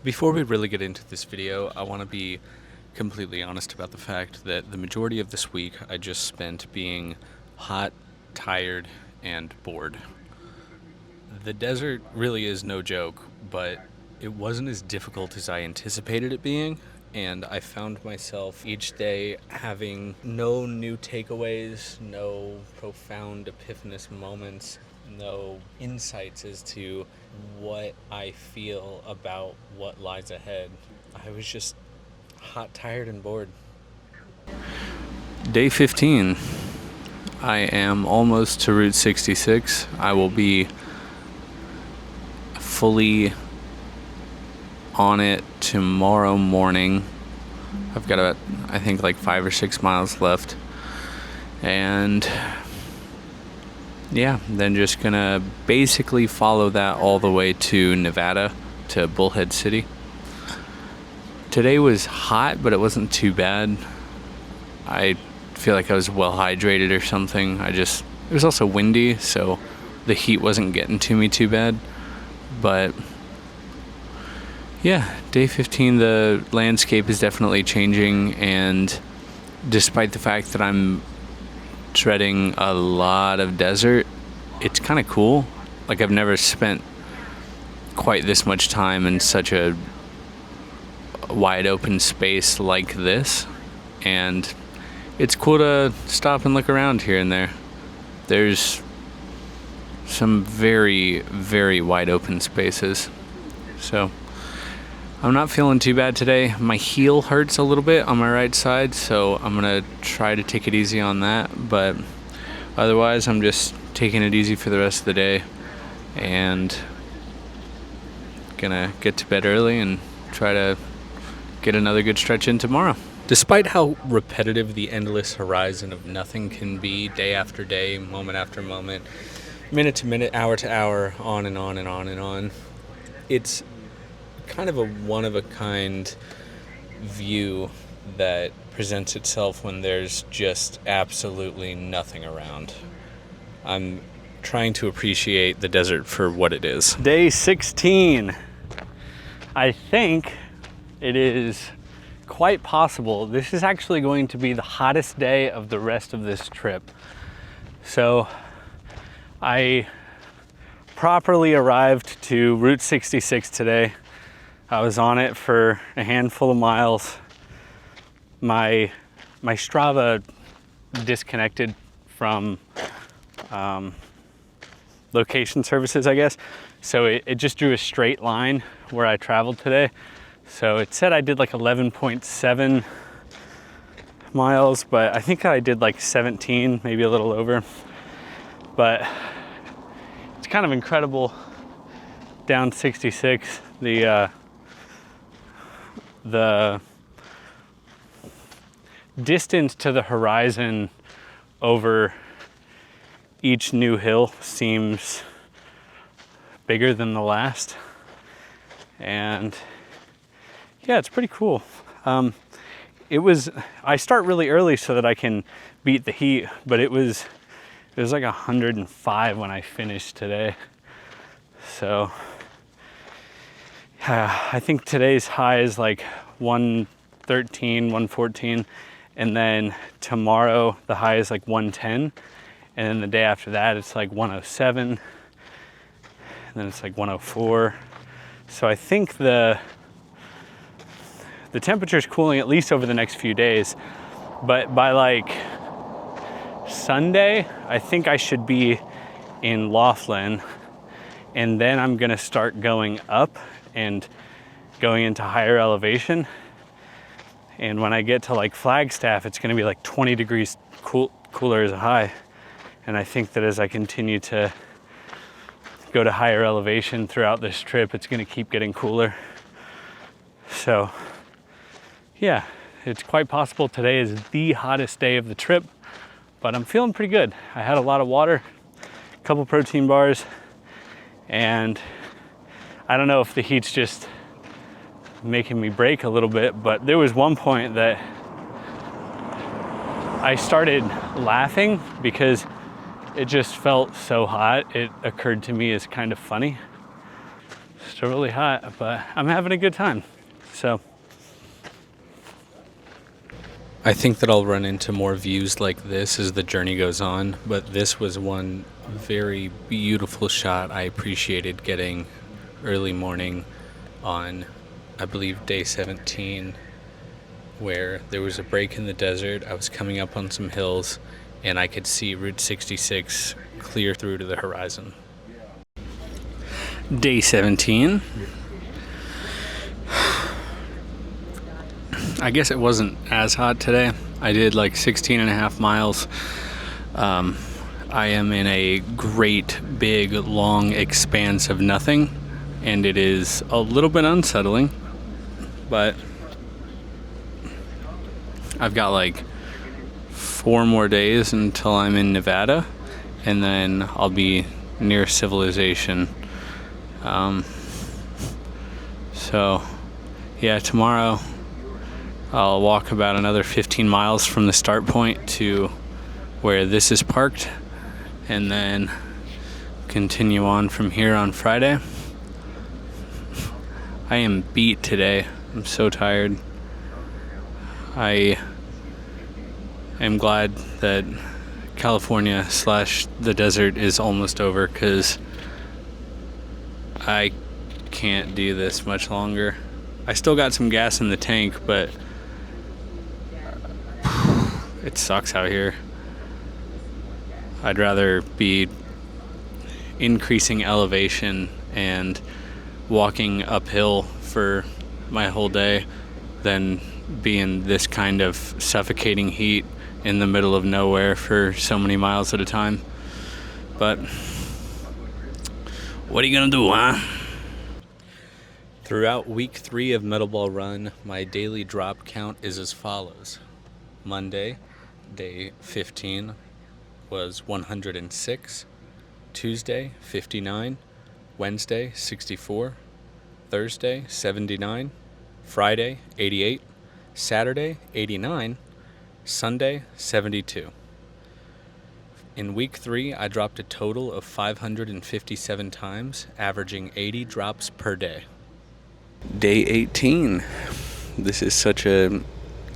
Before we really get into this video, I want to be completely honest about the fact that the majority of this week I just spent being hot, tired, and bored. The desert really is no joke, but it wasn't as difficult as I anticipated it being, and I found myself each day having no new takeaways, no profound epiphanous moments, no insights as to what I feel about what lies ahead. I was just hot, tired, and bored. Day 15. I am almost to Route 66. I will be fully on it tomorrow morning. I've got about, I think, like 5 or 6 miles left. And yeah, then just gonna basically follow that all the way to Nevada, to Bullhead City. Today was hot, but it wasn't too bad. I feel like I was well hydrated or something. It was also windy, so the heat wasn't getting to me too bad. But yeah, day 15, the landscape is definitely changing, and despite the fact that I'm treading a lot of desert, it's kind of cool. Like, I've never spent quite this much time in such a wide open space like this, and it's cool to stop and look around here and there. There's some very, very wide open spaces. So I'm not feeling too bad today. My heel hurts a little bit on my right side, so I'm gonna try to take it easy on that. But otherwise, I'm just taking it easy for the rest of the day and gonna get to bed early and try to get another good stretch in tomorrow. Despite how repetitive the endless horizon of nothing can be, day after day, moment after moment, minute to minute, hour to hour, on and on and on and on, it's kind of a one-of-a-kind view that presents itself when there's just absolutely nothing around. I'm trying to appreciate the desert for what it is. Day 16. I think it is quite possible this is actually going to be the hottest day of the rest of this trip. So I properly arrived to Route 66 today. I was on it for a handful of miles. My Strava disconnected from location services, I guess. So it just drew a straight line where I traveled today. So it said I did like 11.7 miles, but I think I did like 17, maybe a little over. But it's kind of incredible down 66. The distance to the horizon over each new hill seems bigger than the last. And yeah, it's pretty cool. I start really early so that I can beat the heat, but it was like 105 when I finished today. So I think today's high is like 113, 114. And then tomorrow the high is like 110. And then the day after that, it's like 107. And then it's like 104. So I think the temperature's cooling at least over the next few days. But by like Sunday, I think I should be in Laughlin. And then I'm gonna start going up and going into higher elevation. And when I get to like Flagstaff, it's gonna be like 20 degrees cooler as a high. And I think that as I continue to go to higher elevation throughout this trip, it's gonna keep getting cooler. So yeah, it's quite possible today is the hottest day of the trip, but I'm feeling pretty good. I had a lot of water, a couple protein bars, and I don't know if the heat's just making me break a little bit, but there was one point that I started laughing because it just felt so hot. It occurred to me as kind of funny. still really hot, but I'm having a good time. So I think that I'll run into more views like this as the journey goes on, but this was one very beautiful shot I appreciated getting early morning on, I believe, day 17, where there was a break in the desert. I was coming up on some hills, and I could see Route 66 clear through to the horizon. Day 17. I guess it wasn't as hot today. I did like 16 and a half miles. I am in a great, big, long expanse of nothing, and it is a little bit unsettling, but I've got like 4 more days until I'm in Nevada, and then I'll be near civilization. So yeah, tomorrow I'll walk about another 15 miles from the start point to where this is parked, and then continue on from here on Friday. I am beat today. I'm so tired. I am glad that California / the desert is almost over, because I can't do this much longer. I still got some gas in the tank, but it sucks out here. I'd rather be increasing elevation and walking uphill for my whole day than be in this kind of suffocating heat in the middle of nowhere for so many miles at a time. But what are you gonna do, huh? Throughout week 3 of Metal Ball Run, my daily drop count is as follows. Monday, day 15, was 106. Tuesday, 59. Wednesday, 64. Thursday, 79. Friday, 88. Saturday, 89. Sunday, 72. In week 3, I dropped a total of 557 times, averaging 80 drops per day. Day 18. This is such a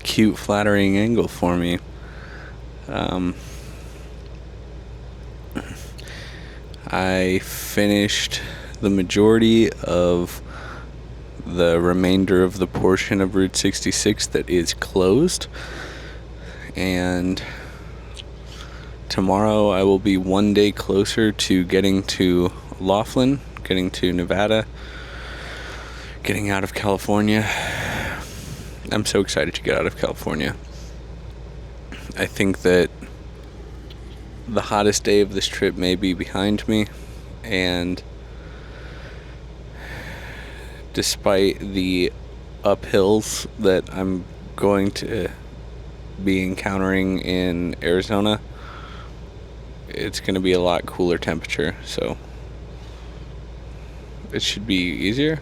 cute, flattering angle for me. I finished the majority of the remainder of the portion of Route 66 that is closed, and tomorrow I will be one day closer to getting to Laughlin, getting to Nevada, getting out of California. I'm so excited to get out of California. I think that the hottest day of this trip may be behind me, and despite the uphills that I'm going to be encountering in Arizona, it's going to be a lot cooler temperature, so it should be easier.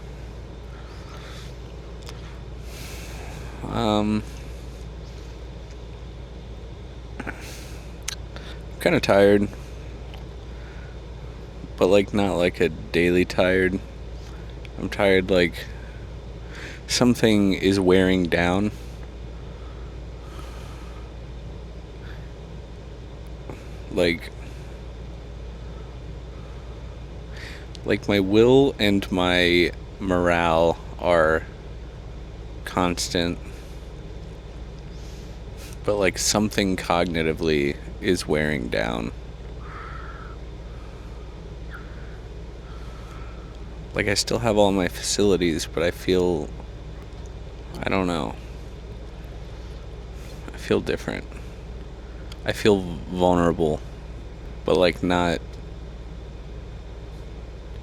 Kind of tired, but like not like a daily tired. I'm tired like something is wearing down. Like my will and my morale are constant, but like something cognitively is wearing down. Like I still have all my facilities, but I don't know. I feel different. I feel vulnerable, but like not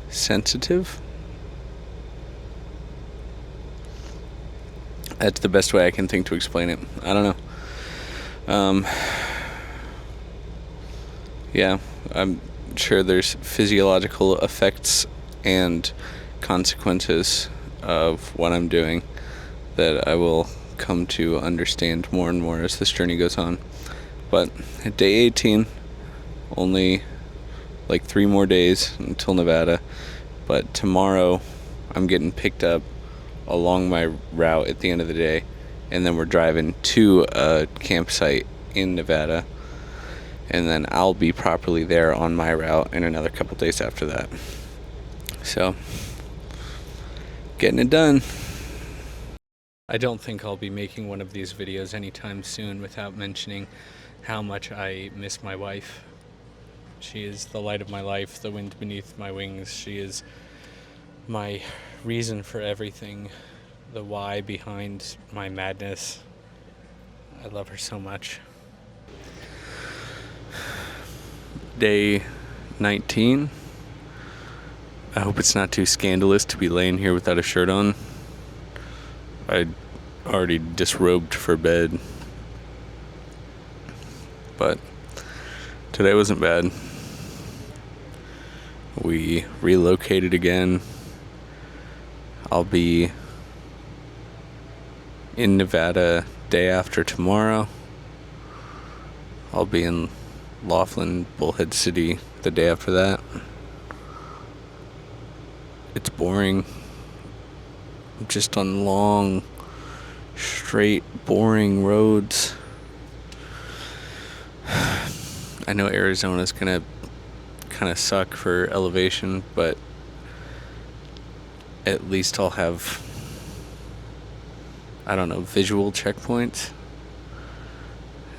sensitive. That's the best way I can think to explain it. I don't know. Yeah, I'm sure there's physiological effects and consequences of what I'm doing that I will come to understand more and more as this journey goes on. But at day 18, only like 3 more days until Nevada. But tomorrow I'm getting picked up along my route at the end of the day, and then we're driving to a campsite in Nevada, and then I'll be properly there on my route in another couple days after that. So, getting it done. I don't think I'll be making one of these videos anytime soon without mentioning how much I miss my wife. She is the light of my life, the wind beneath my wings. She is my reason for everything, the why behind my madness. I love her so much. Day 19. I hope it's not too scandalous to be laying here without a shirt on. I already disrobed for bed, but today wasn't bad. We relocated again. I'll be in Nevada day after tomorrow. I'll be in Laughlin, Bullhead City the day after that. It's boring. I'm just on long, straight, boring roads. I know Arizona's gonna kind of suck for elevation, but at least I'll have, I don't know, visual checkpoints.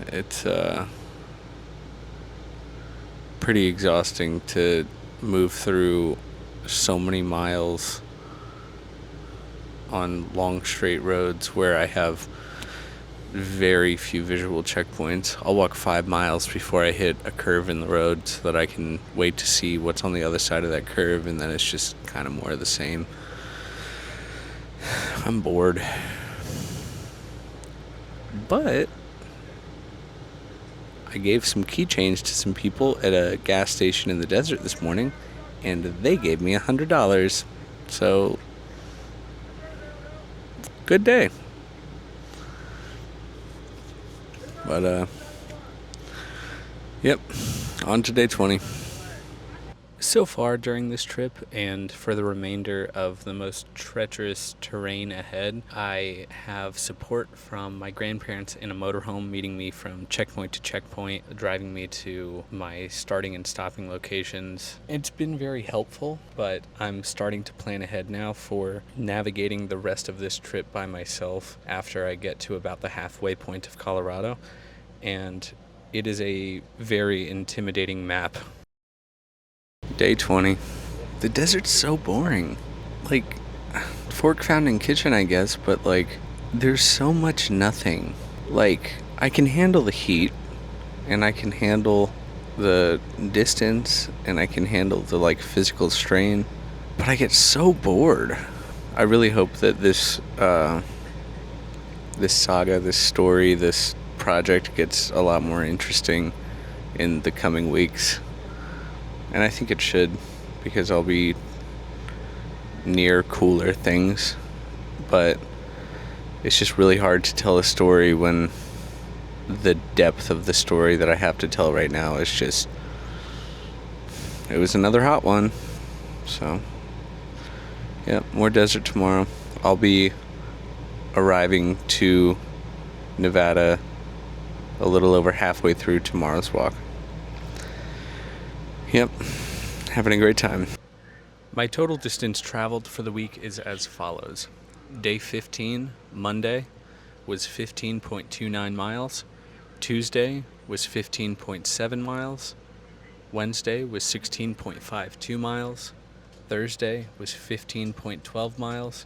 It's pretty exhausting to move through so many miles on long straight roads where I have very few visual checkpoints. I'll walk 5 miles before I hit a curve in the road so that I can wait to see what's on the other side of that curve, and then it's just kind of more of the same. I'm bored. But I gave some key change to some people at a gas station in the desert this morning, and they gave me $100. So, good day. But, yep, on to day 20. So far during this trip, and for the remainder of the most treacherous terrain ahead, I have support from my grandparents in a motorhome, meeting me from checkpoint to checkpoint, driving me to my starting and stopping locations. It's been very helpful, but I'm starting to plan ahead now for navigating the rest of this trip by myself after I get to about the halfway point of Colorado, and it is a very intimidating map. Day 20. The desert's so boring. Like, Fork Fountain Kitchen, I guess, but like, there's so much nothing. Like, I can handle the heat, and I can handle the distance, and I can handle the like physical strain, but I get so bored. I really hope that this saga, this story, this project gets a lot more interesting in the coming weeks. And I think it should, because I'll be near cooler things. But it's just really hard to tell a story when the depth of the story that I have to tell right now is just... It was another hot one. So, yeah, more desert tomorrow. I'll be arriving to Nevada a little over halfway through tomorrow's walk. Yep, having a great time. My total distance traveled for the week is as follows. Day 15, Monday, was 15.29 miles. Tuesday was 15.7 miles. Wednesday was 16.52 miles. Thursday was 15.12 miles.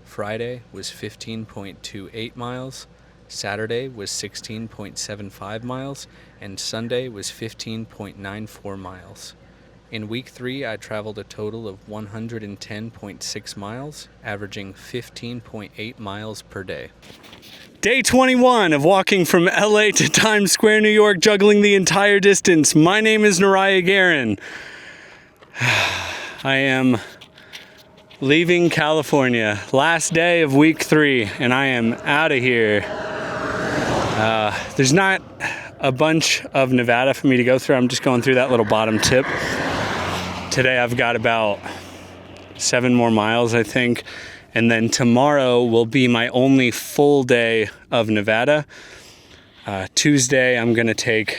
Friday was 15.28 miles. Saturday was 16.75 miles, and Sunday was 15.94 miles. In week 3, I traveled a total of 110.6 miles, averaging 15.8 miles per day. Day 21 of walking from LA to Times Square, New York, juggling the entire distance. My name is Nariah Guerin. I am leaving California. Last day of week 3, and I am out of here. There's not a bunch of Nevada for me to go through. I'm just going through that little bottom tip. Today I've got about 7 more miles, I think. And then tomorrow will be my only full day of Nevada. Tuesday, I'm going to take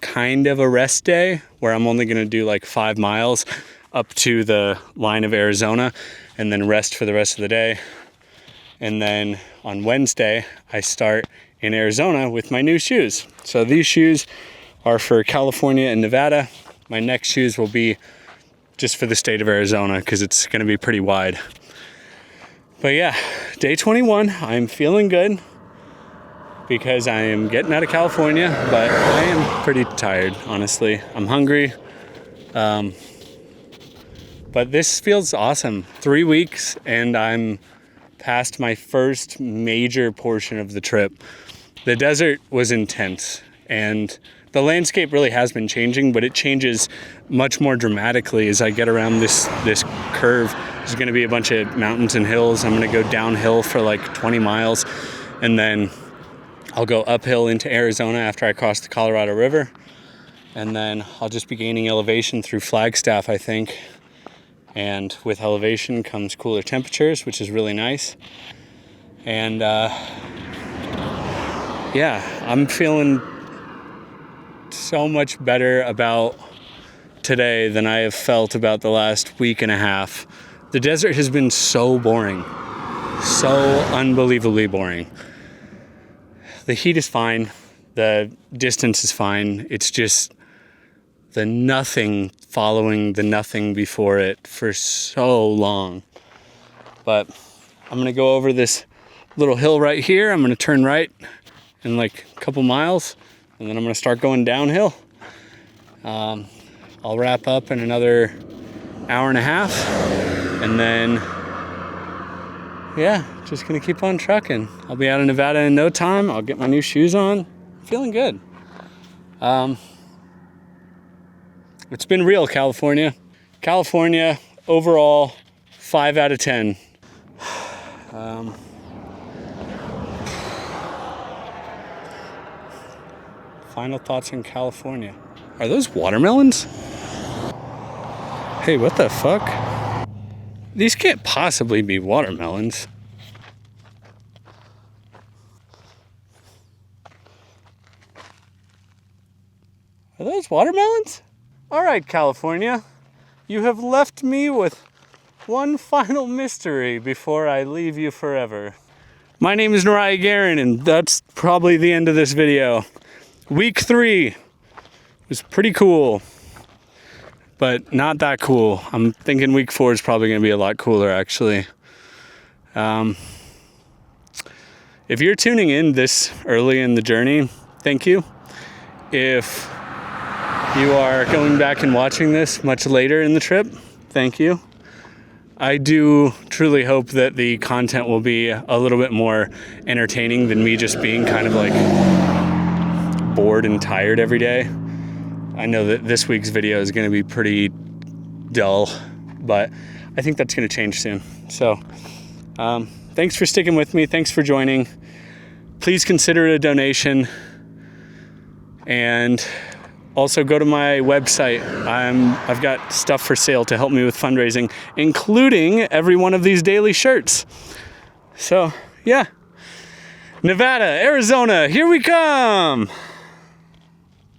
kind of a rest day where I'm only going to do like 5 miles up to the line of Arizona and then rest for the rest of the day. And then on Wednesday, I start in Arizona with my new shoes. So these shoes are for California and Nevada. My next shoes will be just for the state of Arizona because it's going to be pretty wide. But yeah, day 21, I'm feeling good because I am getting out of California, but I am pretty tired, honestly. I'm hungry. But this feels awesome. 3 weeks and I'm past my first major portion of the trip. The desert was intense and the landscape really has been changing, but it changes much more dramatically as I get around this curve. There's going to be a bunch of mountains and hills. I'm going to go downhill for like 20 miles and then I'll go uphill into Arizona after I cross the Colorado River. And then I'll just be gaining elevation through Flagstaff, I think. And with elevation comes cooler temperatures, which is really nice. And yeah, I'm feeling so much better about today than I have felt about the last week and a half. The desert has been so boring, so unbelievably boring. The heat is fine, the distance is fine, it's just the nothing following the nothing before it for so long. But I'm gonna go over this little hill right here. I'm gonna turn right in like a couple miles and then I'm gonna start going downhill. I'll wrap up in another hour and a half and then yeah, just gonna keep on trucking. I'll be out of Nevada in no time. I'll get my new shoes on. Feeling good. It's been real, California. California, overall, 5 out of 10. Final thoughts on California. Are those watermelons? Hey, what the fuck? These can't possibly be watermelons. Are those watermelons? All right, California, you have left me with one final mystery before I leave you forever. My name is Nariah Guerin, and that's probably the end of this video. Week 3 was pretty cool, but not that cool. I'm thinking week 4 is probably gonna be a lot cooler, actually. If you're tuning in this early in the journey, thank you. If you are going back and watching this much later in the trip, thank you. I do truly hope that the content will be a little bit more entertaining than me just being kind of like bored and tired every day. I know that this week's video is going to be pretty dull, but I think that's going to change soon. So thanks for sticking with me. Thanks for joining. Please consider it a donation. And also go to my website. I've got stuff for sale to help me with fundraising, including every one of these daily shirts. So yeah, Nevada, Arizona, here we come.